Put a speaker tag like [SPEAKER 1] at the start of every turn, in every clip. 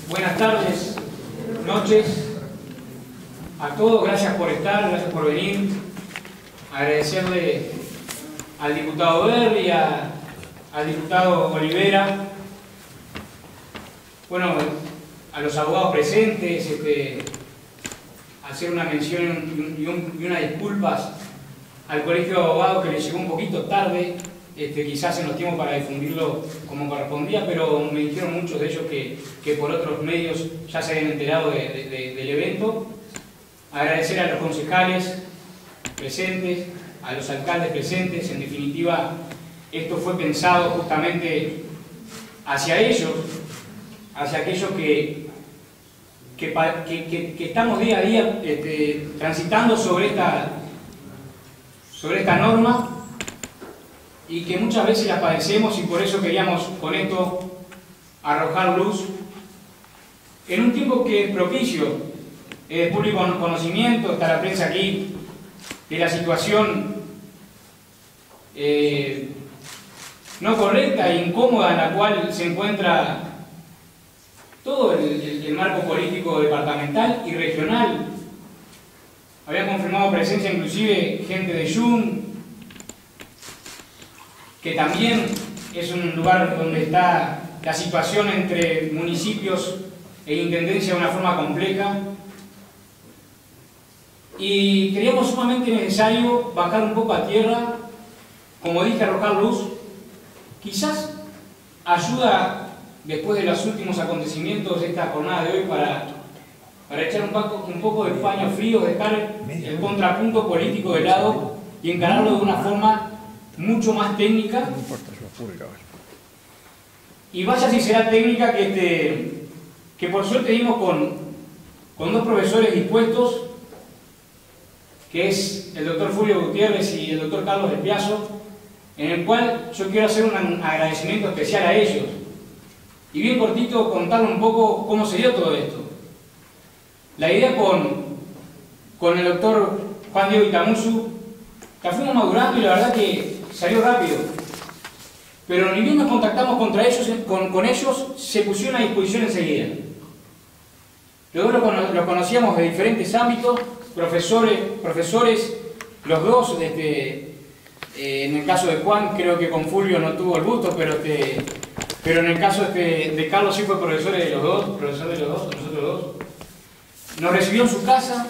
[SPEAKER 1] Buenas tardes, noches a todos, gracias por estar, gracias por venir. Agradecerle al diputado Berri, al diputado Olivera, bueno, a los abogados presentes, hacer una mención y unas disculpas al Colegio de Abogados que le llegó un poquito tarde, quizás en los tiempos para difundirlo como correspondía, pero me dijeron muchos de ellos que por otros medios ya se habían enterado del evento. Agradecer a los concejales presentes, a los alcaldes presentes. En definitiva, esto fue pensado justamente hacia ellos, hacia aquellos que estamos día a día transitando sobre esta norma y que muchas veces la padecemos, y por eso queríamos con esto arrojar luz en un tiempo que es propicio, público conocimiento, está la prensa aquí, de la situación no correcta e incómoda en la cual se encuentra todo el marco político departamental y regional. Habían confirmado presencia inclusive gente de Jun, que también es un lugar donde está la situación entre municipios e intendencia de una forma compleja. Y creíamos sumamente necesario bajar un poco a tierra, como dije, arrojar luz. Quizás ayuda, después de los últimos acontecimientos de esta jornada de hoy, para echar un poco de paño frío, dejar el contrapunto político de lado y encararlo de una forma mucho más técnica. Y vaya si será técnica que por suerte dimos con dos profesores dispuestos, que es el doctor Fulvio Gutiérrez y el doctor Carlos del Piazzo, en el cual yo quiero hacer un agradecimiento especial a ellos. Y bien cortito contarles un poco cómo se dio todo esto. La idea con el doctor Juan Diego Itamuzu, la fuimos madurando y la verdad que salió rápido. Pero ni bien nos contactamos con ellos, se pusieron a disposición enseguida. Luego los conocíamos de diferentes ámbitos, profesores, los dos, en el caso de Juan, creo que con Fulvio no tuvo el gusto, pero en el caso de Carlos sí fue profesor de los dos, nosotros dos. Nos recibió en su casa,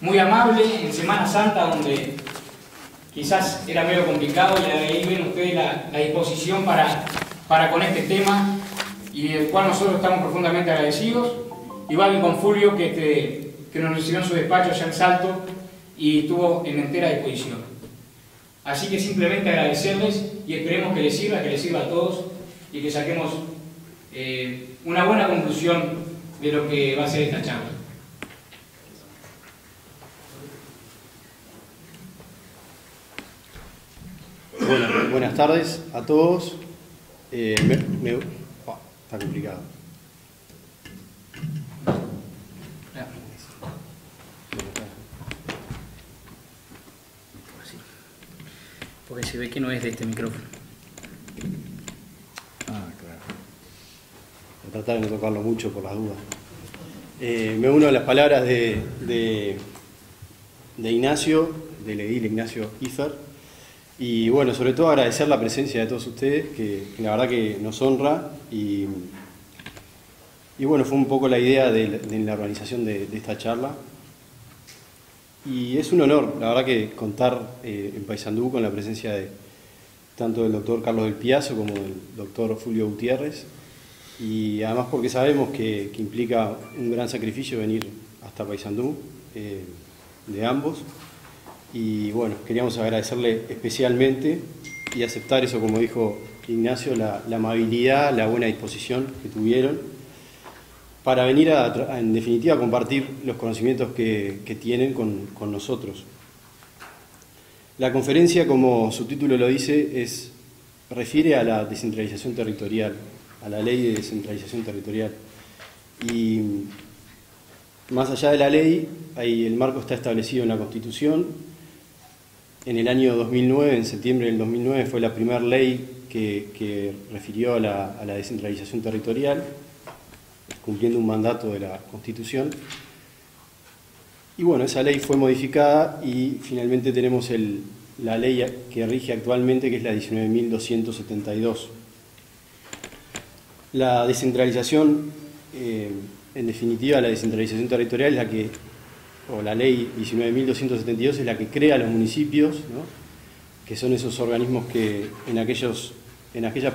[SPEAKER 1] muy amable, en Semana Santa, donde quizás era medio complicado, y ahí ven ustedes la disposición para con este tema, y del cual nosotros estamos profundamente agradecidos. Igual que con Fulvio, que nos recibió en su despacho allá en Salto y estuvo en entera disposición. Así que simplemente agradecerles y esperemos que les sirva a todos y que saquemos una buena conclusión de lo que va a ser esta charla.
[SPEAKER 2] Bueno, buenas tardes a todos. Está complicado.
[SPEAKER 1] Porque se ve que no es de este micrófono.
[SPEAKER 2] Ah, claro. Voy a tratar de no tocarlo mucho por las dudas. Me uno a las palabras de Ignacio, del edil Ignacio Ifer. Y bueno, sobre todo agradecer la presencia de todos ustedes, que la verdad que nos honra. Y bueno, fue un poco la idea de la organización de esta charla. Y es un honor, la verdad, que contar en Paysandú con la presencia de tanto del doctor Carlos del Piazzo como del doctor Fulvio Gutiérrez, y además porque sabemos que implica un gran sacrificio venir hasta Paysandú, de ambos. Y bueno, queríamos agradecerle especialmente y aceptar eso, como dijo Ignacio, la amabilidad, la buena disposición que tuvieron para venir en definitiva, a compartir los conocimientos que tienen con nosotros. La conferencia, como su título lo dice, refiere a la descentralización territorial, a la ley de descentralización territorial. Y más allá de la ley, el marco está establecido en la Constitución. En el año 2009, en septiembre del 2009, fue la primera ley que refirió a la descentralización territorial. cumpliendo un mandato de la Constitución. Y bueno, esa ley fue modificada y finalmente tenemos la ley que rige actualmente, que es la 19.272. La descentralización, en definitiva, la descentralización territorial es la ley 19.272 es la que crea los municipios, ¿no? Que son esos organismos que en aquellas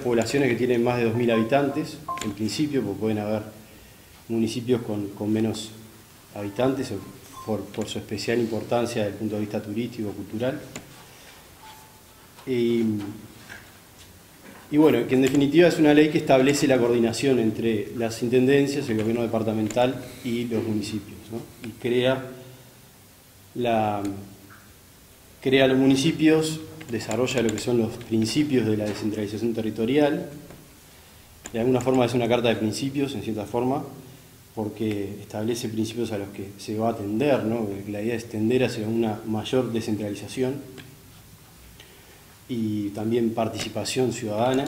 [SPEAKER 2] poblaciones que tienen más de 2.000 habitantes, en principio, porque pueden haber municipios con menos habitantes por su especial importancia desde el punto de vista turístico, cultural. Y bueno, que en definitiva es una ley que establece la coordinación entre las intendencias, el gobierno departamental y los municipios, ¿no? Y crea los municipios, desarrolla lo que son los principios de la descentralización territorial. De alguna forma es una carta de principios, en cierta forma, porque establece principios a los que se va a atender, ¿no? La idea es tender hacia una mayor descentralización y también participación ciudadana.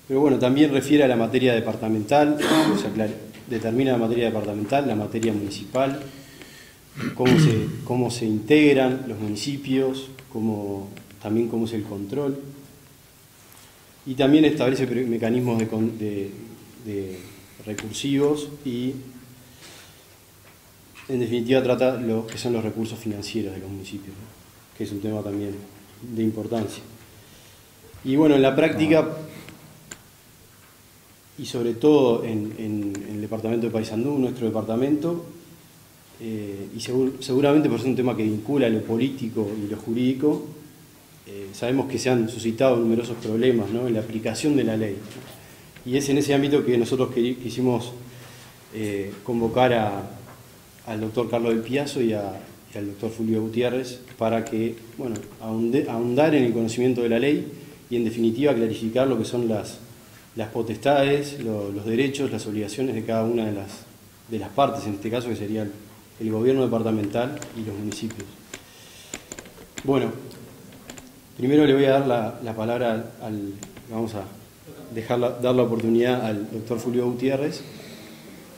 [SPEAKER 2] Pero bueno, también refiere a la materia departamental, o sea, determina la materia departamental, la materia municipal, cómo se integran los municipios, también cómo es el control. Y también establece mecanismos de recursivos y, en definitiva, trata lo que son los recursos financieros de los municipios, ¿no? Que es un tema también de importancia. Y bueno, en la práctica, y sobre todo en el departamento de Paysandú, nuestro departamento, y seguramente por ser un tema que vincula lo político y lo jurídico, sabemos que se han suscitado numerosos problemas, ¿no?, en la aplicación de la ley. Y es en ese ámbito que nosotros quisimos convocar al doctor Carlos del Piazo y al doctor Fulvio Gutiérrez para que, bueno, ahondar en el conocimiento de la ley y en definitiva clarificar lo que son las potestades, los derechos, las obligaciones de cada una de las partes, en este caso que sería el gobierno departamental y los municipios. Bueno, primero le voy a dar la palabra vamos a dar la oportunidad al doctor Fulvio Gutiérrez,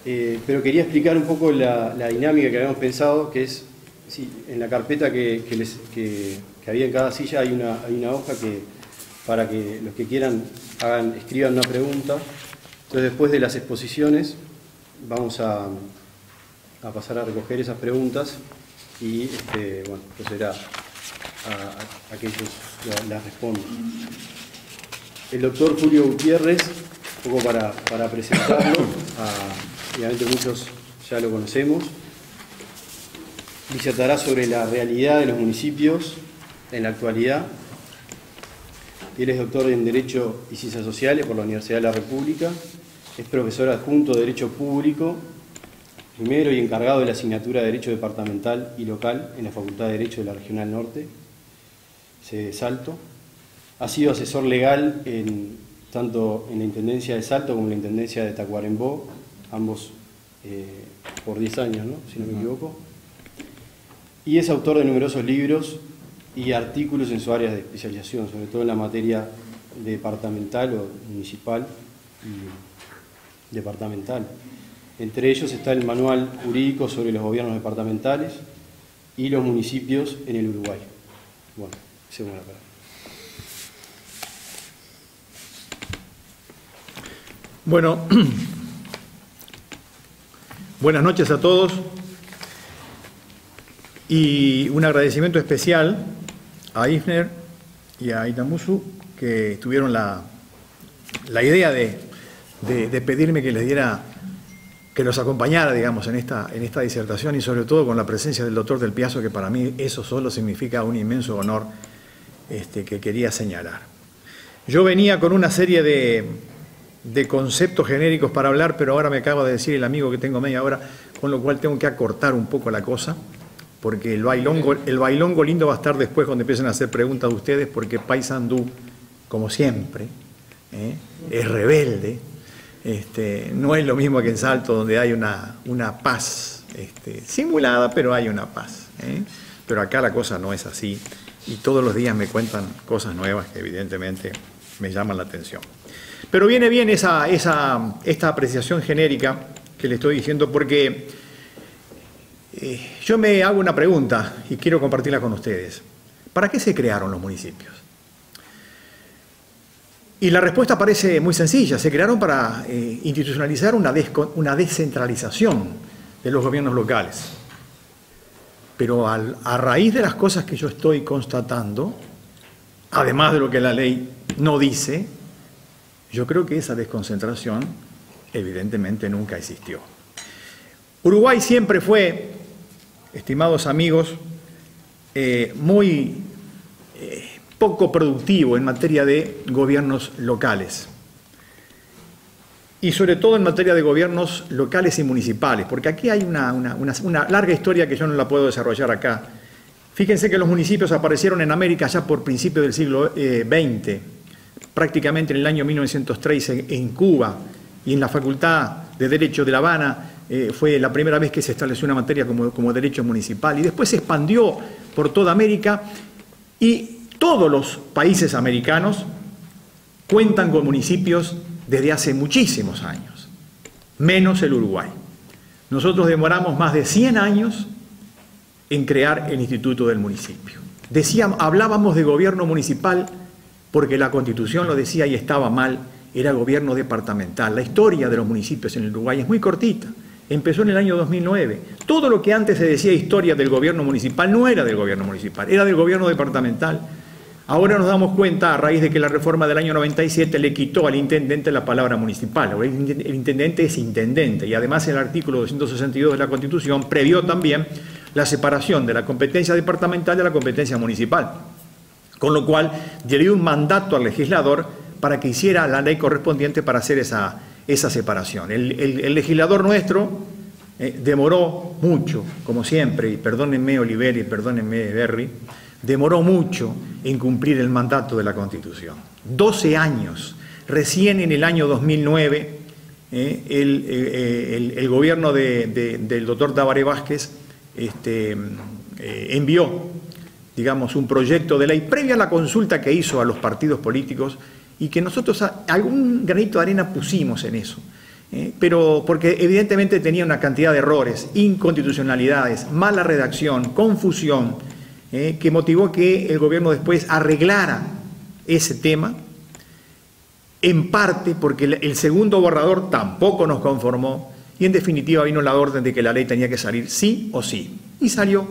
[SPEAKER 2] pero quería explicar un poco la dinámica que habíamos pensado, que es, sí, en la carpeta que había en cada silla hay una hoja para que los que quieran escriban una pregunta. Entonces, después de las exposiciones vamos a pasar a recoger esas preguntas y bueno, procederá a que ellos las respondan. El doctor Fulvio Gutiérrez, un poco para presentarlo, obviamente muchos ya lo conocemos, disertará sobre la realidad de los municipios en la actualidad. Él es doctor en Derecho y Ciencias Sociales por la Universidad de la República, es profesor adjunto de Derecho Público, primero y encargado de la asignatura de Derecho Departamental y Local en la Facultad de Derecho de la Regional Norte, sede de Salto. Ha sido asesor legal tanto en la Intendencia de Salto como en la Intendencia de Tacuarembó, ambos por 10 años, ¿no?, si no me equivoco. Y es autor de numerosos libros y artículos en sus áreas de especialización, sobre todo en la materia departamental o municipal y departamental. Entre ellos está el Manual Jurídico sobre los Gobiernos Departamentales y los Municipios en el Uruguay. Bueno, según la palabra.
[SPEAKER 3] Bueno, buenas noches a todos y un agradecimiento especial a IFNER y a Itamusu, que tuvieron la idea de pedirme que les diera, que los acompañara, digamos, en esta disertación, y sobre todo con la presencia del doctor del Piazo, que para mí eso solo significa un inmenso honor que quería señalar. Yo venía con una serie de conceptos genéricos para hablar, pero ahora me acaba de decir el amigo que tengo media hora, con lo cual tengo que acortar un poco la cosa, porque el bailongo lindo va a estar después cuando empiecen a hacer preguntas de ustedes, porque Paysandú, como siempre, es rebelde. No es lo mismo que en Salto, donde hay una paz simulada, pero hay una paz. Pero acá la cosa no es así, y todos los días me cuentan cosas nuevas que evidentemente me llaman la atención. Pero viene bien esta apreciación genérica que le estoy diciendo porque yo me hago una pregunta y quiero compartirla con ustedes. ¿Para qué se crearon los municipios? Y la respuesta parece muy sencilla. Se crearon para institucionalizar una descentralización de los gobiernos locales. Pero a raíz de las cosas que yo estoy constatando, además de lo que la ley no dice, yo creo que esa desconcentración evidentemente nunca existió. Uruguay siempre fue, estimados amigos, muy poco productivo en materia de gobiernos locales. Y sobre todo en materia de gobiernos locales y municipales, porque aquí hay una larga historia que yo no la puedo desarrollar acá. Fíjense que los municipios aparecieron en América ya por principios del siglo XX, prácticamente en el año 1903 en Cuba y en la Facultad de Derecho de La Habana fue la primera vez que se estableció una materia como derecho municipal y después se expandió por toda América y todos los países americanos cuentan con municipios desde hace muchísimos años, menos el Uruguay. Nosotros demoramos más de 100 años en crear el Instituto del Municipio. Hablábamos de gobierno municipal porque la Constitución lo decía y estaba mal, era gobierno departamental. La historia de los municipios en el Uruguay es muy cortita, empezó en el año 2009. Todo lo que antes se decía historia del gobierno municipal no era del gobierno municipal, era del gobierno departamental. Ahora nos damos cuenta, a raíz de que la reforma del año 97 le quitó al intendente la palabra municipal. El intendente es intendente y además el artículo 262 de la Constitución previó también la separación de la competencia departamental de la competencia municipal. Con lo cual, le dio un mandato al legislador para que hiciera la ley correspondiente para hacer esa separación. El legislador nuestro demoró mucho, como siempre, y perdónenme Oliver y perdónenme Berry, demoró mucho en cumplir el mandato de la Constitución. 12 años. Recién en el año 2009, el gobierno del doctor Tabaré Vázquez envió, digamos, un proyecto de ley previa a la consulta que hizo a los partidos políticos y que nosotros algún granito de arena pusimos en eso. Pero porque evidentemente tenía una cantidad de errores, inconstitucionalidades, mala redacción, confusión, que motivó que el gobierno después arreglara ese tema, en parte porque el segundo borrador tampoco nos conformó y en definitiva vino la orden de que la ley tenía que salir sí o sí. Y salió.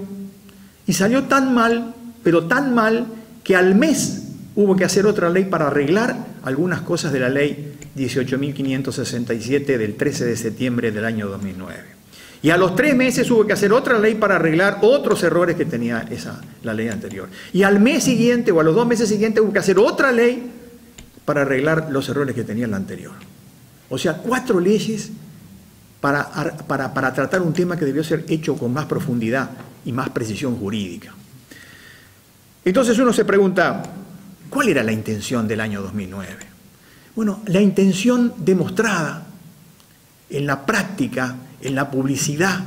[SPEAKER 3] Y salió tan mal, pero tan mal, que al mes hubo que hacer otra ley para arreglar algunas cosas de la ley 18.567 del 13 de septiembre del año 2009. Y a los 3 meses hubo que hacer otra ley para arreglar otros errores que tenía la ley anterior. Y al mes siguiente o a los 2 meses siguientes hubo que hacer otra ley para arreglar los errores que tenía la anterior. O sea, 4 leyes para tratar un tema que debió ser hecho con más profundidad y más precisión jurídica. Entonces uno se pregunta, ¿cuál era la intención del año 2009? Bueno, la intención demostrada en la práctica, en la publicidad,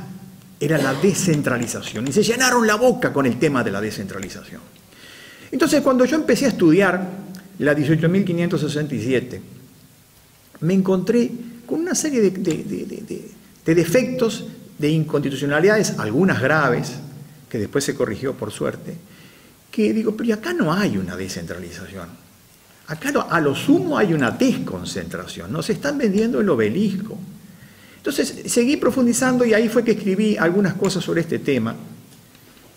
[SPEAKER 3] era la descentralización. Y se llenaron la boca con el tema de la descentralización. Entonces, cuando yo empecé a estudiar la 18.567, me encontré con una serie de defectos, de inconstitucionalidades, algunas graves, que después se corrigió por suerte, que digo, pero acá no hay una descentralización. Acá a lo sumo hay una desconcentración. Nos están vendiendo el obelisco. Entonces seguí profundizando y ahí fue que escribí algunas cosas sobre este tema.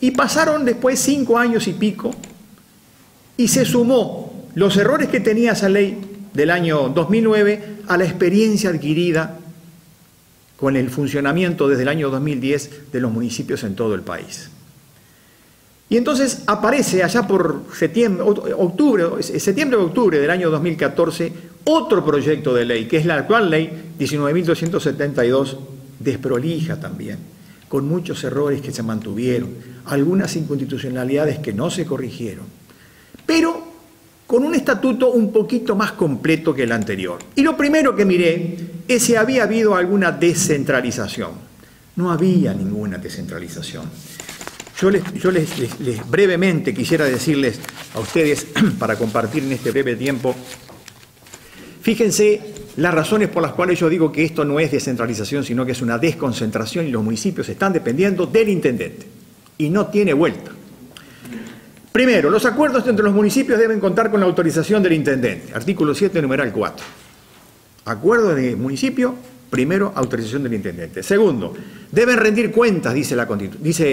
[SPEAKER 3] Y pasaron después 5 años y pico y se sumó los errores que tenía esa ley del año 2009 a la experiencia adquirida con el funcionamiento desde el año 2010 de los municipios en todo el país. Y entonces aparece allá por septiembre o octubre del año 2014 otro proyecto de ley, que es la actual ley 19.272, desprolija también, con muchos errores que se mantuvieron, algunas inconstitucionalidades que no se corrigieron, pero con un estatuto un poquito más completo que el anterior. Y lo primero que miré es si había habido alguna descentralización. No había ninguna descentralización. Yo les brevemente quisiera decirles a ustedes, para compartir en este breve tiempo, Fíjense las razones por las cuales yo digo que esto no es descentralización, sino que es una desconcentración y los municipios están dependiendo del intendente y no tiene vuelta. Primero, los acuerdos entre los municipios deben contar con la autorización del intendente. Artículo 7, numeral 4. Acuerdo de municipio, primero, autorización del intendente. Segundo, deben rendir cuentas, dice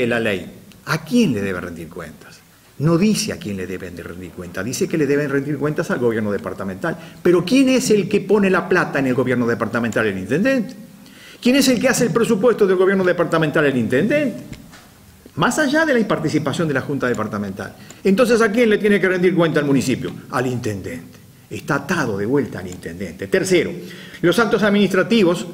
[SPEAKER 3] la ley. ¿A quién le debe rendir cuentas? No dice a quién le deben de rendir cuentas, dice que le deben rendir cuentas al gobierno departamental. Pero ¿quién es el que pone la plata en el gobierno departamental? El intendente. ¿Quién es el que hace el presupuesto del gobierno departamental? El intendente. Más allá de la participación de la Junta Departamental. Entonces, ¿a quién le tiene que rendir cuenta al municipio? Al intendente. Está atado de vuelta al intendente. Tercero, los actos administrativos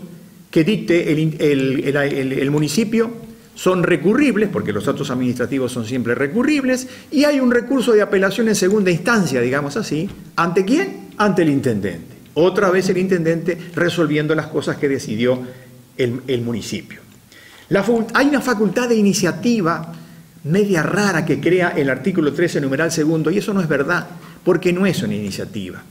[SPEAKER 3] que dicte el municipio son recurribles, porque los actos administrativos son siempre recurribles, y hay un recurso de apelación en segunda instancia, digamos así. ¿Ante quién? Ante el intendente. Otra vez el intendente resolviendo las cosas que decidió el municipio. Hay una facultad de iniciativa media rara que crea el artículo 13, numeral segundo, y eso no es verdad, porque no es una iniciativa.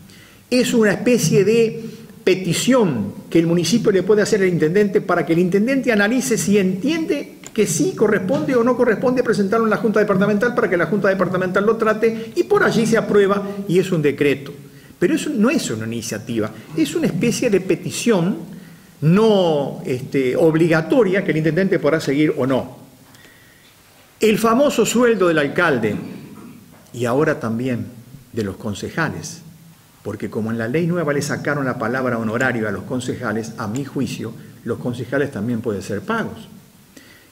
[SPEAKER 3] Es una especie de petición que el municipio le puede hacer al intendente para que el intendente analice si entiende que sí corresponde o no corresponde presentarlo en la Junta Departamental para que la Junta Departamental lo trate y por allí se aprueba y es un decreto. Pero eso no es una iniciativa, es una especie de petición no obligatoria que el intendente podrá seguir o no. El famoso sueldo del alcalde y ahora también de los concejales, porque como en la ley nueva le sacaron la palabra honorario a los concejales, a mi juicio, los concejales también pueden ser pagos.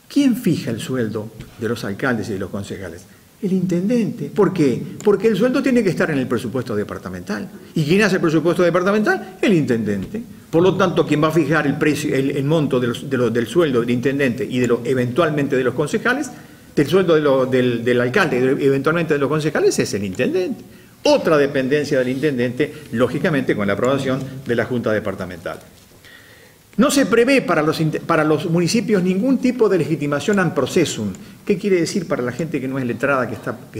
[SPEAKER 3] ¿Quién fija el sueldo de los alcaldes y de los concejales? El intendente. ¿Por qué? Porque el sueldo tiene que estar en el presupuesto departamental. ¿Y quién hace el presupuesto departamental? El intendente. Por lo tanto, quien va a fijar el precio, el monto del sueldo del intendente y eventualmente de los concejales, del sueldo del alcalde y eventualmente de los concejales, es el intendente. Otra dependencia del intendente, lógicamente con la aprobación de la Junta Departamental. No se prevé para los municipios ningún tipo de legitimación an processum. ¿Qué quiere decir para la gente que no es letrada,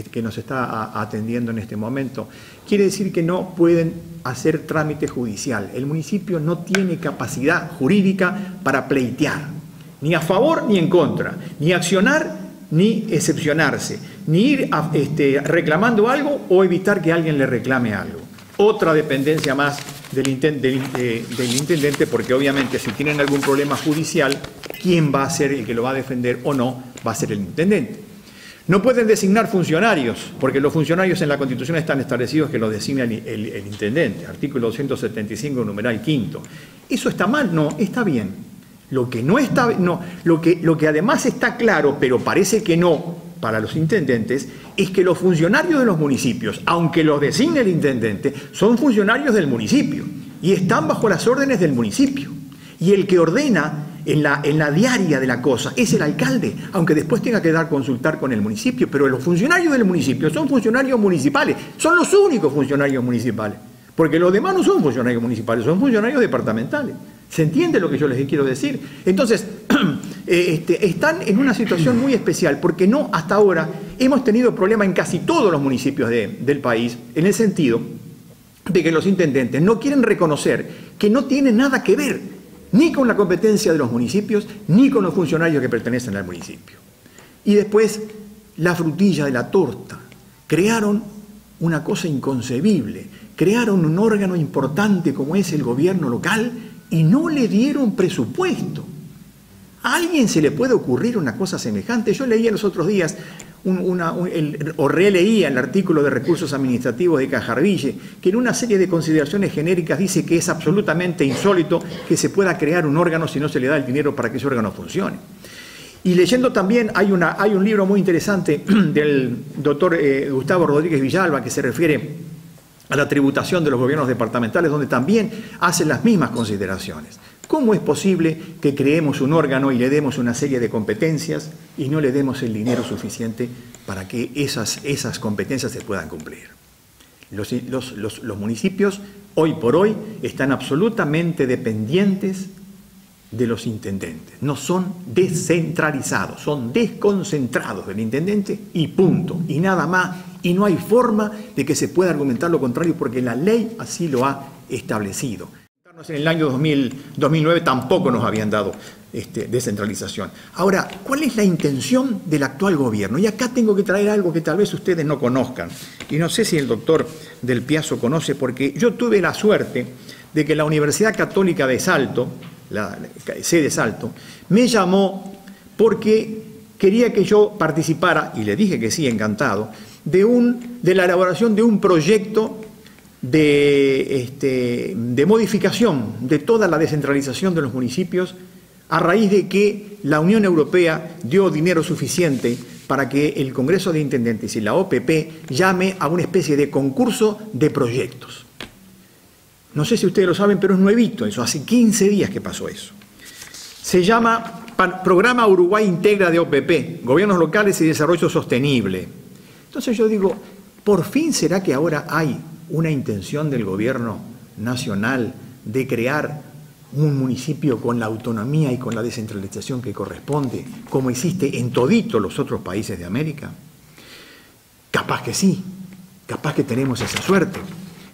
[SPEAKER 3] que nos está atendiendo en este momento? Quiere decir que no pueden hacer trámite judicial. El municipio no tiene capacidad jurídica para pleitear, ni a favor ni en contra, ni accionar ni excepcionarse, ni ir reclamando algo o evitar que alguien le reclame algo. Otra dependencia más del intendente, porque obviamente si tienen algún problema judicial, ¿quién va a ser el que lo va a defender o no? Va a ser el intendente. No pueden designar funcionarios, porque los funcionarios en la Constitución están establecidos que los designa el intendente. Artículo 275, numeral 5. ¿Eso está mal? No, está bien. Lo que además está claro, pero parece que no, para los intendentes, es que los funcionarios de los municipios, aunque los designe el intendente, son funcionarios del municipio y están bajo las órdenes del municipio. Y el que ordena en la diaria de la cosa es el alcalde, aunque después tenga que consultar con el municipio, pero los funcionarios del municipio son funcionarios municipales, son los únicos funcionarios municipales, porque los demás no son funcionarios municipales, son funcionarios departamentales. ¿Se entiende lo que yo les quiero decir? Entonces, están en una situación muy especial, porque no hasta ahora hemos tenido problemas en casi todos los municipios del país, en el sentido de que los intendentes no quieren reconocer que no tienen nada que ver ni con la competencia de los municipios, ni con los funcionarios que pertenecen al municipio. Y después, la frutilla de la torta. Crearon una cosa inconcebible, crearon un órgano importante como es el gobierno local, y no le dieron presupuesto. ¿A alguien se le puede ocurrir una cosa semejante? Yo leía los otros días, o releía el artículo de recursos administrativos de Cajarville, que en una serie de consideraciones genéricas dice que es absolutamente insólito que se pueda crear un órgano si no se le da el dinero para que ese órgano funcione. Y leyendo también, hay un libro muy interesante del doctor Gustavo Rodríguez Villalba que se refiere a la tributación de los gobiernos departamentales, donde también hacen las mismas consideraciones. ¿Cómo es posible que creemos un órgano y le demos una serie de competencias y no le demos el dinero suficiente para que esas competencias se puedan cumplir? Los municipios, hoy por hoy, están absolutamente dependientes de los intendentes. No son descentralizados, son desconcentrados del intendente y punto. Y nada más. Y no hay forma de que se pueda argumentar lo contrario porque la ley así lo ha establecido. En el año 2009 tampoco nos habían dado descentralización. Ahora, ¿cuál es la intención del actual gobierno? Y acá tengo que traer algo que tal vez ustedes no conozcan. Y no sé si el doctor Del Piazzo conoce, porque yo tuve la suerte de que la Universidad Católica de Salto, la sede Salto, me llamó porque quería que yo participara, y le dije que sí, encantado, de la elaboración de un proyecto de modificación de toda la descentralización de los municipios a raíz de que la Unión Europea dio dinero suficiente para que el Congreso de Intendentes y la OPP llame a una especie de concurso de proyectos. No sé si ustedes lo saben, pero es nuevito eso, hace 15 días que pasó eso. Se llama Programa Uruguay Integra de OPP, Gobiernos Locales y Desarrollo Sostenible. Entonces yo digo, ¿por fin será que ahora hay una intención del gobierno nacional de crear un municipio con la autonomía y con la descentralización que corresponde, como existe en toditos los otros países de América? Capaz que sí, capaz que tenemos esa suerte.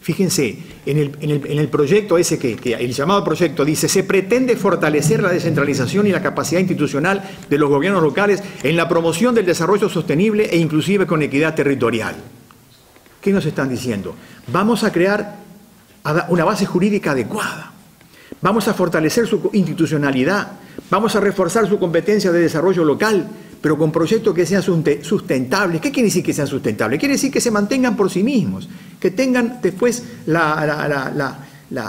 [SPEAKER 3] Fíjense, en el proyecto ese, el llamado proyecto dice, se pretende fortalecer la descentralización y la capacidad institucional de los gobiernos locales en la promoción del desarrollo sostenible e inclusive con equidad territorial. ¿Qué nos están diciendo? Vamos a crear una base jurídica adecuada, vamos a fortalecer su institucionalidad, vamos a reforzar su competencia de desarrollo local, pero con proyectos que sean sustentables. ¿Qué quiere decir que sean sustentables? Quiere decir que se mantengan por sí mismos, que tengan después la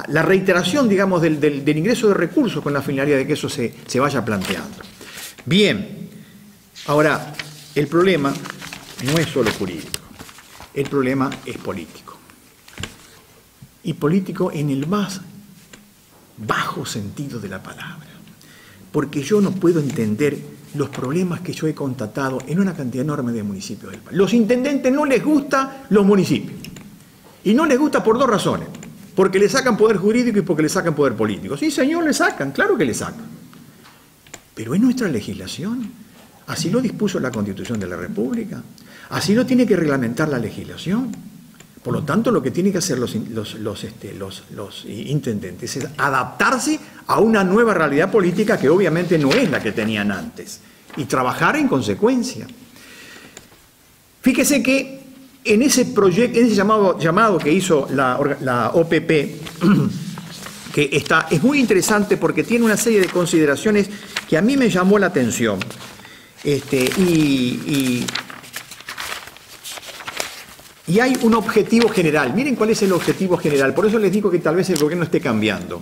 [SPEAKER 3] reiteración, digamos, del ingreso de recursos con la finalidad de que eso se vaya planteando. Bien, ahora, el problema no es solo jurídico, el problema es político. Y político en el más bajo sentido de la palabra, porque yo no puedo entender los problemas que yo he constatado en una cantidad enorme de municipios del país. Los intendentes no les gustan los municipios, y no les gusta por dos razones: porque le sacan poder jurídico y porque le sacan poder político. Sí, señor, le sacan, claro que le sacan, pero es nuestra legislación, así lo dispuso la Constitución de la República, así lo tiene que reglamentar la legislación. Por lo tanto, lo que tienen que hacer los intendentes es adaptarse a una nueva realidad política que obviamente no es la que tenían antes, y trabajar en consecuencia. Fíjese que en ese proyecto, en ese llamado que hizo la OPP, que es muy interesante porque tiene una serie de consideraciones que a mí me llamó la atención. Y hay un objetivo general. Miren cuál es el objetivo general. Por eso les digo que tal vez el gobierno esté cambiando.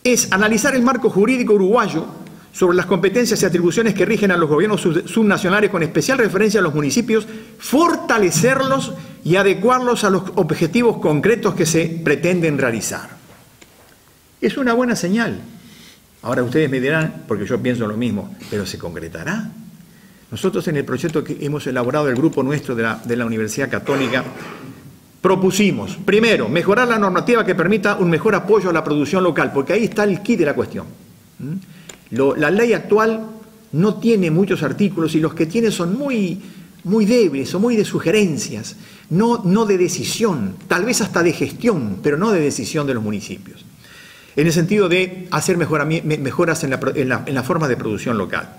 [SPEAKER 3] Es analizar el marco jurídico uruguayo sobre las competencias y atribuciones que rigen a los gobiernos subnacionales, con especial referencia a los municipios, fortalecerlos y adecuarlos a los objetivos concretos que se pretenden realizar. Es una buena señal. Ahora ustedes me dirán, porque yo pienso lo mismo, ¿pero se concretará? Nosotros en el proyecto que hemos elaborado el grupo nuestro de la Universidad Católica propusimos, primero, mejorar la normativa que permita un mejor apoyo a la producción local, porque ahí está el quid de la cuestión. La ley actual no tiene muchos artículos y los que tiene son muy débiles o muy de sugerencias, no de decisión, tal vez hasta de gestión, pero no de decisión de los municipios, en el sentido de hacer mejoras en la forma de producción local.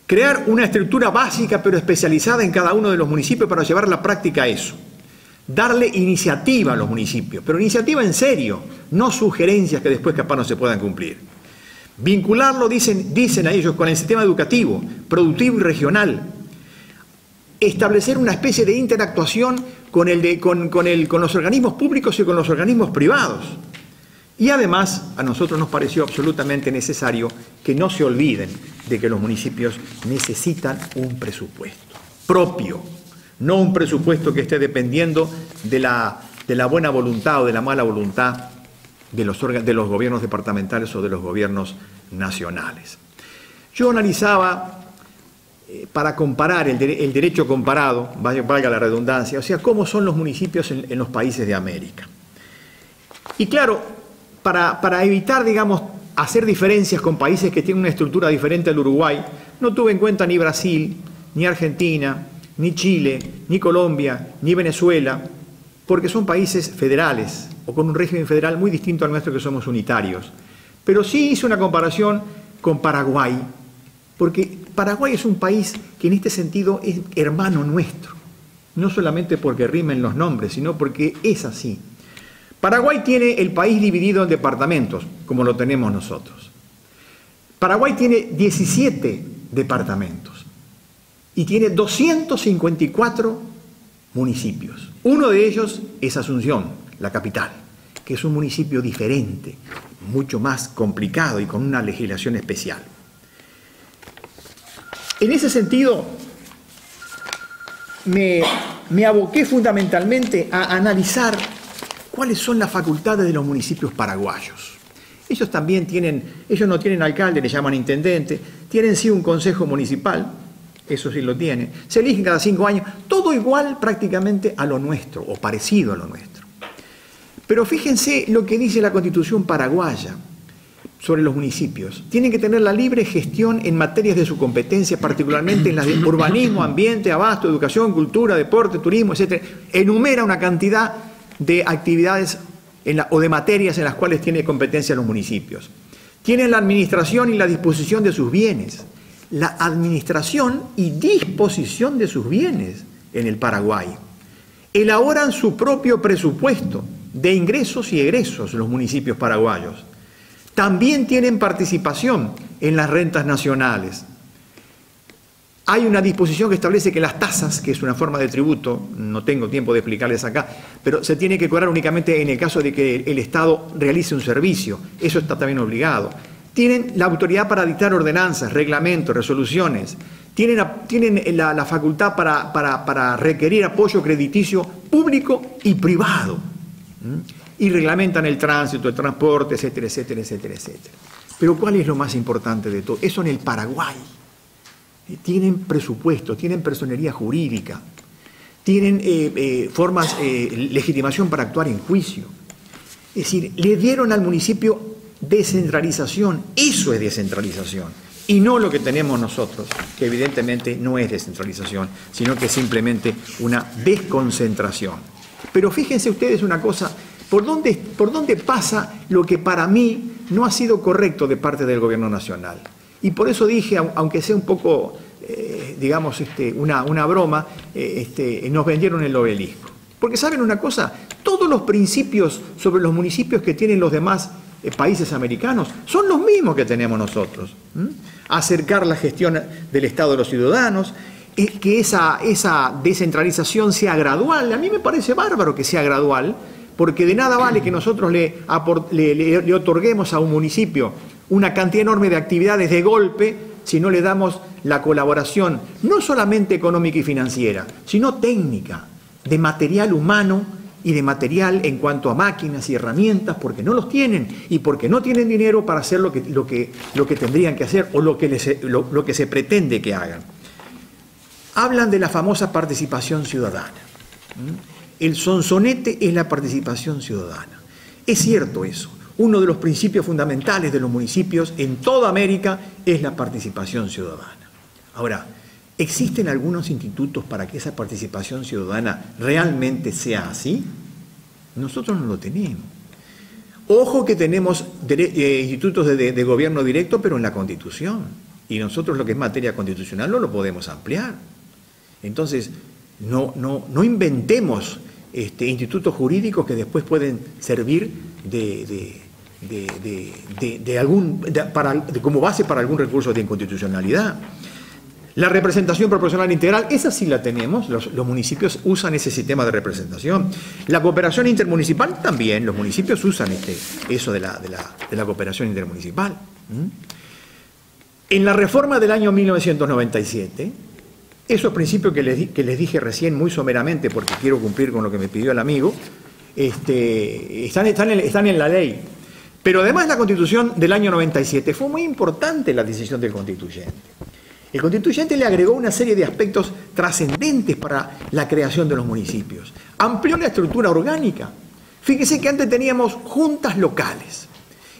[SPEAKER 3] Crear una estructura básica pero especializada en cada uno de los municipios para llevar a la práctica eso. Darle iniciativa a los municipios, pero iniciativa en serio, no sugerencias que después capaz no se puedan cumplir. Vincularlo, dicen a ellos, con el sistema educativo, productivo y regional. Establecer una especie de interactuación con los organismos públicos y con los organismos privados. Y además, a nosotros nos pareció absolutamente necesario que no se olviden de que los municipios necesitan un presupuesto propio, no un presupuesto que esté dependiendo de la buena voluntad o de la mala voluntad de los gobiernos departamentales o de los gobiernos nacionales. Yo analizaba, para comparar el derecho comparado, valga la redundancia, o sea, cómo son los municipios en los países de América. Y claro, para evitar, digamos, hacer diferencias con países que tienen una estructura diferente al Uruguay, no tuve en cuenta ni Brasil, ni Argentina, ni Chile, ni Colombia, ni Venezuela, porque son países federales, o con un régimen federal muy distinto al nuestro, que somos unitarios. Pero sí hice una comparación con Paraguay, porque Paraguay es un país que en este sentido es hermano nuestro, no solamente porque rimen los nombres, sino porque es así. Paraguay tiene el país dividido en departamentos, como lo tenemos nosotros. Paraguay tiene 17 departamentos y tiene 254 municipios. Uno de ellos es Asunción, la capital, que es un municipio diferente, mucho más complicado y con una legislación especial. En ese sentido, me aboqué fundamentalmente a analizar cuáles son las facultades de los municipios paraguayos. Ellos también tienen, ellos no tienen alcalde, le llaman intendente, tienen sí un consejo municipal, eso sí lo tienen, se eligen cada 5 años, todo igual prácticamente a lo nuestro, o parecido a lo nuestro. Pero fíjense lo que dice la Constitución paraguaya sobre los municipios. Tienen que tener la libre gestión en materias de su competencia, particularmente en las de urbanismo, ambiente, abasto, educación, cultura, deporte, turismo, etc. Enumera una cantidad de actividades o de materias en las cuales tiene competencia los municipios. Tienen la administración y la disposición de sus bienes. La administración y disposición de sus bienes en el Paraguay. Elaboran su propio presupuesto de ingresos y egresos los municipios paraguayos. También tienen participación en las rentas nacionales. Hay una disposición que establece que las tasas, que es una forma de tributo, no tengo tiempo de explicarles acá, pero se tiene que cobrar únicamente en el caso de que el Estado realice un servicio. Eso está también obligado. Tienen la autoridad para dictar ordenanzas, reglamentos, resoluciones. Tienen la facultad para requerir apoyo crediticio público y privado. Y reglamentan el tránsito, el transporte, etcétera, etcétera, etcétera, etcétera. Pero ¿cuál es lo más importante de todo? Eso en el Paraguay. Tienen presupuesto, tienen personería jurídica, tienen legitimación para actuar en juicio. Es decir, le dieron al municipio descentralización. Eso es descentralización. Y no lo que tenemos nosotros, que evidentemente no es descentralización, sino que es simplemente una desconcentración. Pero fíjense ustedes una cosa, ¿por dónde pasa lo que para mí no ha sido correcto de parte del gobierno nacional? Y por eso dije, aunque sea un poco, digamos, una broma, nos vendieron el obelisco. Porque ¿saben una cosa? Todos los principios sobre los municipios que tienen los demás países americanos son los mismos que tenemos nosotros. Acercar la gestión del Estado a los ciudadanos, que esa descentralización sea gradual. A mí me parece bárbaro que sea gradual, porque de nada vale que nosotros le otorguemos a un municipio una cantidad enorme de actividades de golpe si no le damos la colaboración, no solamente económica y financiera, sino técnica, de material humano y de material en cuanto a máquinas y herramientas, porque no los tienen y porque no tienen dinero para hacer lo que tendrían que hacer o lo que se pretende que hagan. Hablan de la famosa participación ciudadana. El sonsonete es la participación ciudadana. Es cierto eso. Uno de los principios fundamentales de los municipios en toda América es la participación ciudadana. Ahora, ¿existen algunos institutos para que esa participación ciudadana realmente sea así? Nosotros no lo tenemos. Ojo que tenemos institutos de gobierno directo, pero en la Constitución. Y nosotros lo que es materia constitucional no lo podemos ampliar. Entonces, no inventemos institutos jurídicos que después pueden servir como base para algún recurso de inconstitucionalidad. La representación proporcional integral, esa sí la tenemos, los municipios usan ese sistema de representación. La cooperación intermunicipal también, los municipios usan eso de la cooperación intermunicipal. En la reforma del año 1997, esos principios que les dije recién muy someramente, porque quiero cumplir con lo que me pidió el amigo, están en la ley. Pero además la Constitución del año 97 fue muy importante la decisión del constituyente. El constituyente le agregó una serie de aspectos trascendentes para la creación de los municipios. Amplió la estructura orgánica. Fíjese que antes teníamos juntas locales.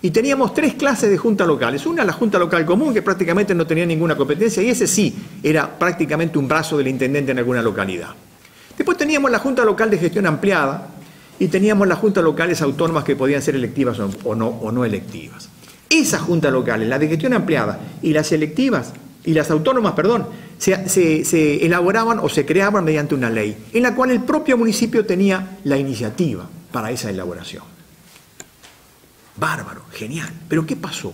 [SPEAKER 3] Y teníamos 3 clases de juntas locales. Una, la Junta Local Común, que prácticamente no tenía ninguna competencia, y ese sí era prácticamente un brazo del intendente en alguna localidad. Después teníamos la Junta Local de Gestión Ampliada, y teníamos las juntas locales autónomas que podían ser electivas o no electivas. Esas juntas locales, las de gestión ampliada y las electivas, y las autónomas, perdón, se elaboraban o se creaban mediante una ley, en la cual el propio municipio tenía la iniciativa para esa elaboración. Bárbaro, genial. Pero ¿qué pasó?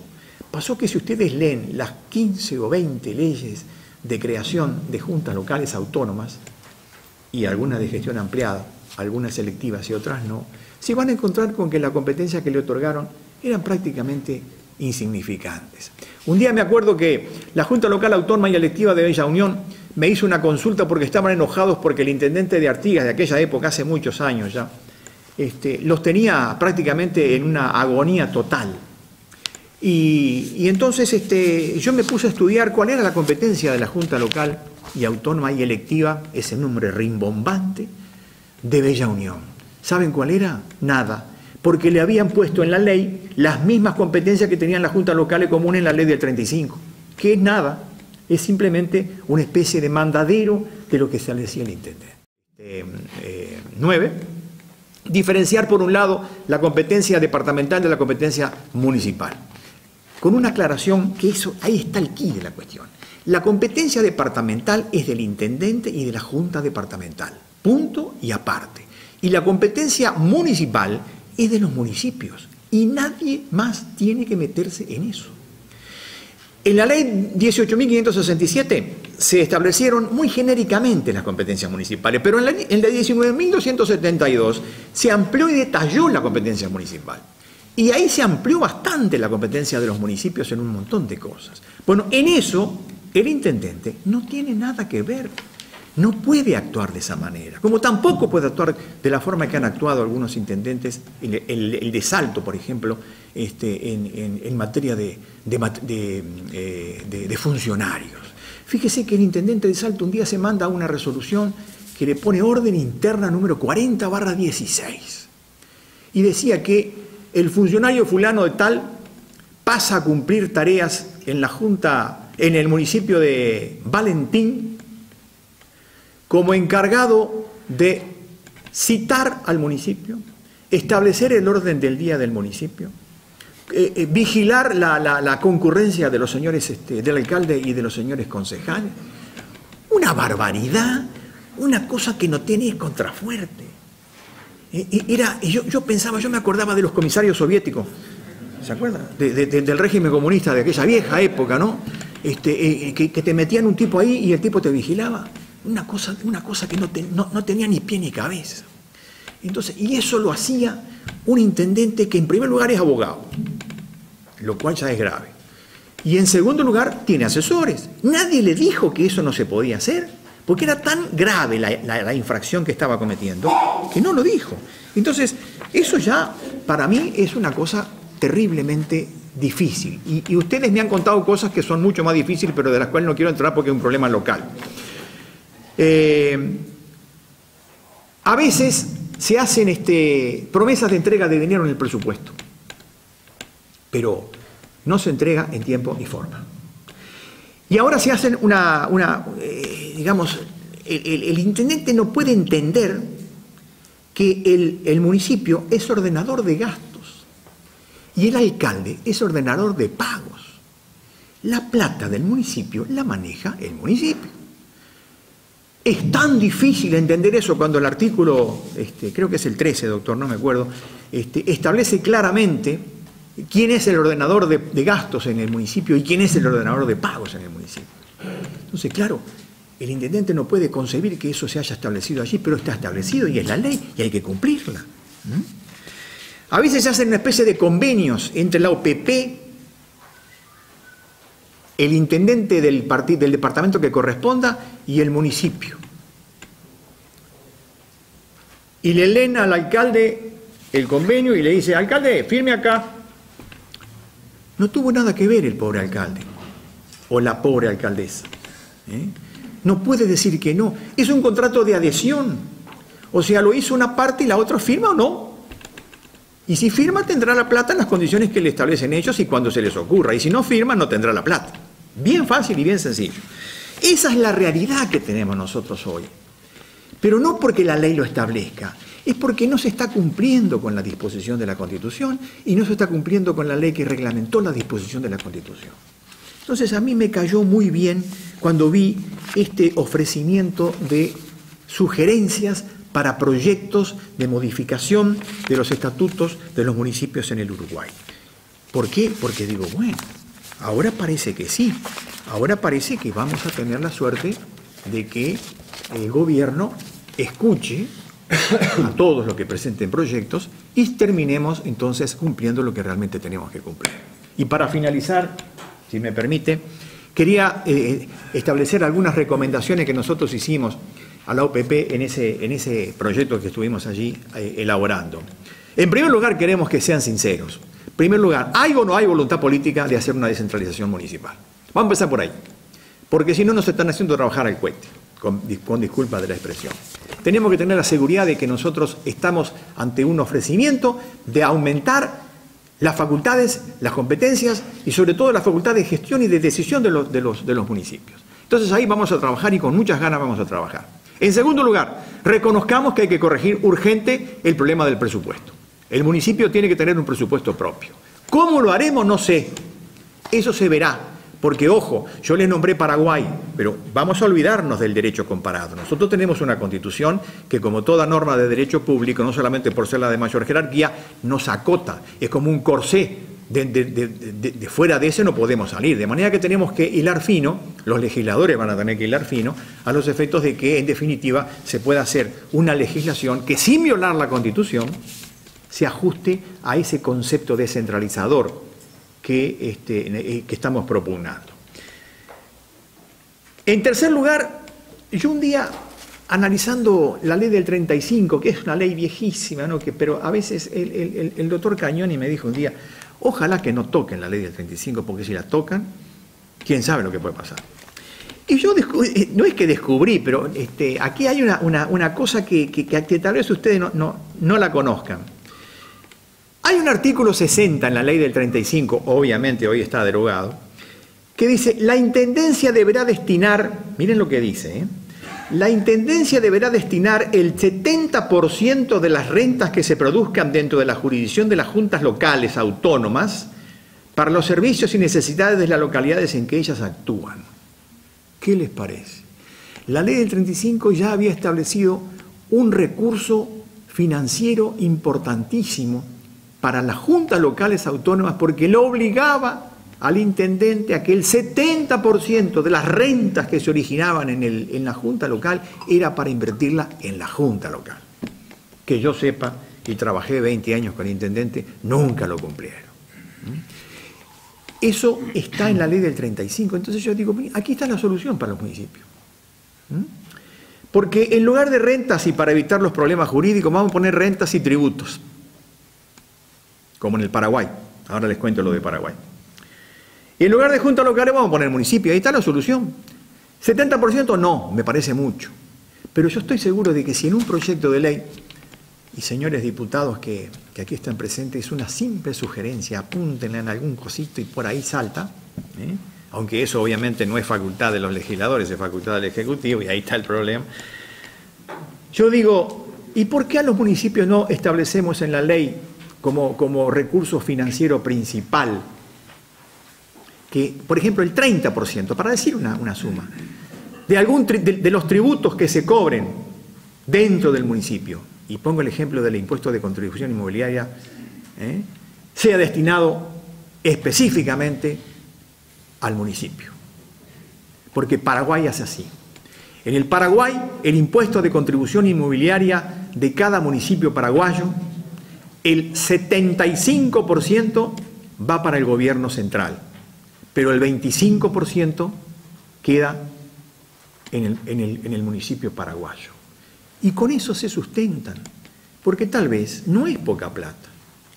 [SPEAKER 3] Pasó que si ustedes leen las 15 o 20 leyes de creación de juntas locales autónomas, y algunas de gestión ampliada, algunas selectivas y otras no, se van a encontrar con que la competencia que le otorgaron eran prácticamente insignificantes. Un día me acuerdo que la Junta Local Autónoma y Electiva de Bella Unión me hizo una consulta porque estaban enojados porque el intendente de Artigas de aquella época, hace muchos años ya, los tenía prácticamente en una agonía total. Y entonces yo me puse a estudiar cuál era la competencia de la Junta Local y Autónoma y Electiva, ese nombre rimbombante, de Bella Unión. ¿Saben cuál era? Nada. Porque le habían puesto en la ley las mismas competencias que tenían las juntas locales comunes en la ley del 35, que es nada, es simplemente una especie de mandadero de lo que establecía el intendente. 9. Diferenciar por un lado la competencia departamental de la competencia municipal. Con una aclaración que eso, ahí está el quid de la cuestión. La competencia departamental es del intendente y de la junta departamental, punto y aparte. Y la competencia municipal es de los municipios y nadie más tiene que meterse en eso. En la ley 18.567 se establecieron muy genéricamente las competencias municipales, pero en la 19.272 se amplió y detalló la competencia municipal. Y ahí se amplió bastante la competencia de los municipios en un montón de cosas. Bueno, en eso el intendente no tiene nada que ver. No puede actuar de esa manera, como tampoco puede actuar de la forma que han actuado algunos intendentes, el de Salto, por ejemplo, en materia de funcionarios. Fíjese que el intendente de Salto un día se manda una resolución que le pone orden interna número 40/16 y decía que el funcionario fulano de tal pasa a cumplir tareas en la Junta, en el municipio de Valentín, como encargado de citar al municipio, establecer el orden del día del municipio, vigilar la concurrencia de los señores, del alcalde y de los señores concejales. Una barbaridad, una cosa que no tiene contrafuerte. Yo pensaba, yo me acordaba de los comisarios soviéticos, ¿se acuerdan? Del régimen comunista de aquella vieja época, ¿no? Que te metían un tipo ahí y el tipo te vigilaba. Una cosa que no tenía ni pie ni cabeza. Entonces, y eso lo hacía un intendente que en primer lugar es abogado, lo cual ya es grave. Y en segundo lugar tiene asesores. Nadie le dijo que eso no se podía hacer, porque era tan grave la infracción que estaba cometiendo, que no lo dijo. Entonces, eso ya para mí es una cosa terriblemente difícil. Y ustedes me han contado cosas que son mucho más difíciles, pero de las cuales no quiero entrar porque es un problema local. A veces se hacen promesas de entrega de dinero en el presupuesto, pero no se entrega en tiempo ni forma. Y ahora se hacen digamos, el intendente no puede entender que el municipio es ordenador de gastos y el alcalde es ordenador de pagos. La plata del municipio la maneja el municipio. Es tan difícil entender eso cuando el artículo, creo que es el 13, doctor, no me acuerdo, establece claramente quién es el ordenador de gastos en el municipio y quién es el ordenador de pagos en el municipio. Entonces, claro, el intendente no puede concebir que eso se haya establecido allí, pero está establecido y es la ley y hay que cumplirla. A veces se hacen una especie de convenios entre la OPP, el intendente del departamento que corresponda y el municipio. Y le leen al alcalde el convenio y le dice, alcalde, firme acá. No tuvo nada que ver el pobre alcalde o la pobre alcaldesa. No puede decir que no. Es un contrato de adhesión. O sea, lo hizo una parte y la otra firma o no. Y si firma tendrá la plata en las condiciones que le establecen ellos y cuando se les ocurra. Y si no firma no tendrá la plata. Bien fácil y bien sencillo. Esa es la realidad que tenemos nosotros hoy. Pero no porque la ley lo establezca. es porque no se está cumpliendo con la disposición de la Constitución y no se está cumpliendo con la ley que reglamentó la disposición de la Constitución. Entonces a mí me cayó muy bien cuando vi este ofrecimiento de sugerencias para proyectos de modificación de los estatutos de los municipios en el Uruguay. ¿Por qué? Porque digo, bueno, ahora parece que sí, ahora parece que vamos a tener la suerte de que el gobierno escuche a todos los que presenten proyectos y terminemos entonces cumpliendo lo que realmente tenemos que cumplir. Y para finalizar, si me permite, quería establecer algunas recomendaciones que nosotros hicimos a la OPP en ese proyecto que estuvimos allí elaborando. En primer lugar, queremos que sean sinceros. En primer lugar, ¿hay o no hay voluntad política de hacer una descentralización municipal? Vamos a empezar por ahí, porque si no nos están haciendo trabajar al cohete, con disculpa de la expresión. Tenemos que tener la seguridad de que nosotros estamos ante un ofrecimiento de aumentar las facultades, las competencias y sobre todo la facultad de gestión y de decisión de los municipios. Entonces ahí vamos a trabajar y con muchas ganas vamos a trabajar. En segundo lugar, reconozcamos que hay que corregir urgente el problema del presupuesto. El municipio tiene que tener un presupuesto propio. ¿Cómo lo haremos? No sé. Eso se verá. Porque, ojo, yo les nombré Paraguay, pero vamos a olvidarnos del derecho comparado. Nosotros tenemos una constitución que, como toda norma de derecho público, no solamente por ser la de mayor jerarquía, nos acota. Es como un corsé. De fuera de ese no podemos salir. De manera que tenemos que hilar fino, los legisladores van a tener que hilar fino, a los efectos de que, en definitiva, se pueda hacer una legislación que, sin violar la constitución, se ajuste a ese concepto descentralizador que estamos propugnando. En tercer lugar, yo un día, analizando la ley del 35, que es una ley viejísima, ¿no? Pero a veces el doctor Cañoni me dijo un día, ojalá que no toquen la ley del 35, porque si la tocan, quién sabe lo que puede pasar. Y yo no es que descubrí, pero aquí hay una cosa que tal vez ustedes no la conozcan. Hay un artículo 60 en la ley del 35, obviamente hoy está derogado, que dice, la Intendencia deberá destinar, miren lo que dice, la Intendencia deberá destinar el 70% de las rentas que se produzcan dentro de la jurisdicción de las juntas locales autónomas para los servicios y necesidades de las localidades en que ellas actúan. ¿Qué les parece? La ley del 35 ya había establecido un recurso financiero importantísimo para las juntas locales autónomas porque lo obligaba al intendente a que el 70% de las rentas que se originaban en la junta local era para invertirla en la junta local. Que yo sepa, y trabajé 20 años con el intendente, nunca lo cumplieron. Eso está en la ley del 35. Entonces yo digo, aquí está la solución para los municipios. Porque en lugar de rentas y para evitar los problemas jurídicos, vamos a poner rentas y tributos. Como en el Paraguay. Ahora les cuento lo de Paraguay. Y en lugar de juntas locales vamos a poner municipio. Ahí está la solución. 70% no, me parece mucho. Pero yo estoy seguro de que si en un proyecto de ley, y señores diputados que aquí están presentes, es una simple sugerencia, apúntenla en algún cosito y por ahí salta, aunque eso obviamente no es facultad de los legisladores, es facultad del Ejecutivo, y ahí está el problema. Yo digo, ¿y por qué a los municipios no establecemos en la ley como recurso financiero principal, que, por ejemplo, el 30%, para decir una suma, de los tributos que se cobren dentro del municipio, y pongo el ejemplo del impuesto de contribución inmobiliaria, sea destinado específicamente al municipio? Porque Paraguay hace así. En el Paraguay, el impuesto de contribución inmobiliaria de cada municipio paraguayo, el 75% va para el gobierno central, pero el 25% queda en el municipio paraguayo. Y con eso se sustentan, porque tal vez no es poca plata,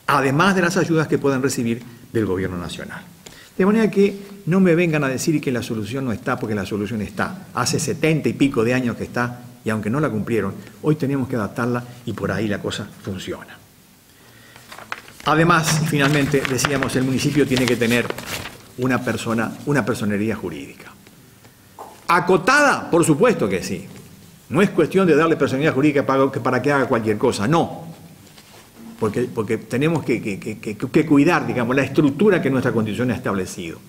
[SPEAKER 3] además de las ayudas que puedan recibir del gobierno nacional. De manera que no me vengan a decir que la solución no está, porque la solución está. Hace 70 y pico de años que está, y aunque no la cumplieron, hoy tenemos que adaptarla y por ahí la cosa funciona. Además, finalmente, decíamos, el municipio tiene que tener una personería jurídica. ¿Acotada? Por supuesto que sí. No es cuestión de darle personalidad jurídica para que haga cualquier cosa, no. Porque tenemos que cuidar, digamos, la estructura que nuestra Constitución ha establecido.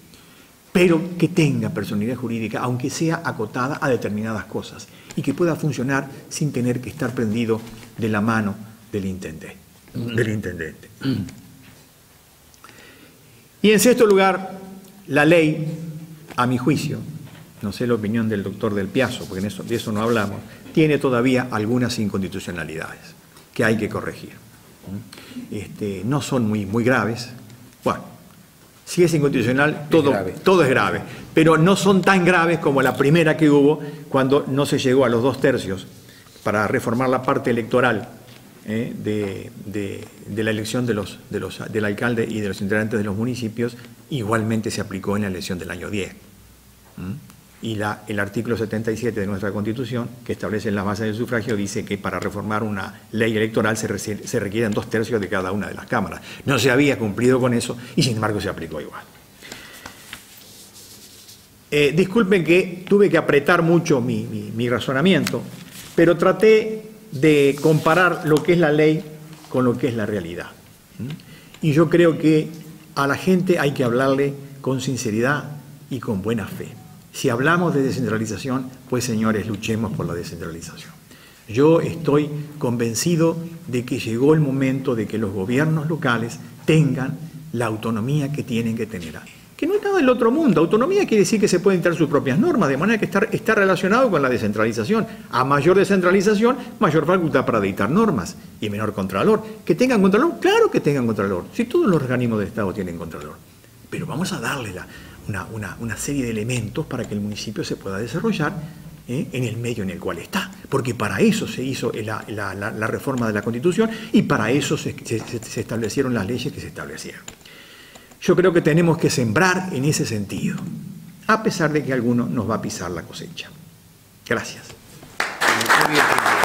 [SPEAKER 3] Pero que tenga personalidad jurídica, aunque sea acotada a determinadas cosas, y que pueda funcionar sin tener que estar prendido de la mano del intendente. Y en sexto lugar, la ley, a mi juicio, no sé la opinión del doctor Del Piazzo, porque de eso no hablamos, tiene todavía algunas inconstitucionalidades que hay que corregir. No son muy graves. Bueno, si es inconstitucional, todo es grave, pero no son tan graves como la primera que hubo cuando no se llegó a los 2/3 para reformar la parte electoral de la elección del alcalde y de los integrantes de los municipios. Igualmente se aplicó en la elección del año 10. Y el artículo 77 de nuestra Constitución, que establece las bases del sufragio, dice que para reformar una ley electoral se requieren 2/3 de cada una de las cámaras. No se había cumplido con eso y sin embargo se aplicó igual. Disculpen que tuve que apretar mucho mi razonamiento, pero traté de comparar lo que es la ley con lo que es la realidad. Y yo creo que a la gente hay que hablarle con sinceridad y con buena fe. Si hablamos de descentralización, pues señores, luchemos por la descentralización. Yo estoy convencido de que llegó el momento de que los gobiernos locales tengan la autonomía que tienen que tener. Que no es nada del otro mundo. Autonomía quiere decir que se pueden tener sus propias normas, de manera que está relacionado con la descentralización. A mayor descentralización, mayor facultad para dictar normas y menor contralor. ¿Que tengan contralor? Claro que tengan contralor. Si todos los organismos de Estado tienen contralor. Pero vamos a darle una serie de elementos para que el municipio se pueda desarrollar en el medio en el cual está. Porque para eso se hizo la reforma de la Constitución y para eso se establecieron las leyes que se establecieron. Yo creo que tenemos que sembrar en ese sentido, a pesar de que alguno nos va a pisar la cosecha. Gracias.
[SPEAKER 2] Muy bien.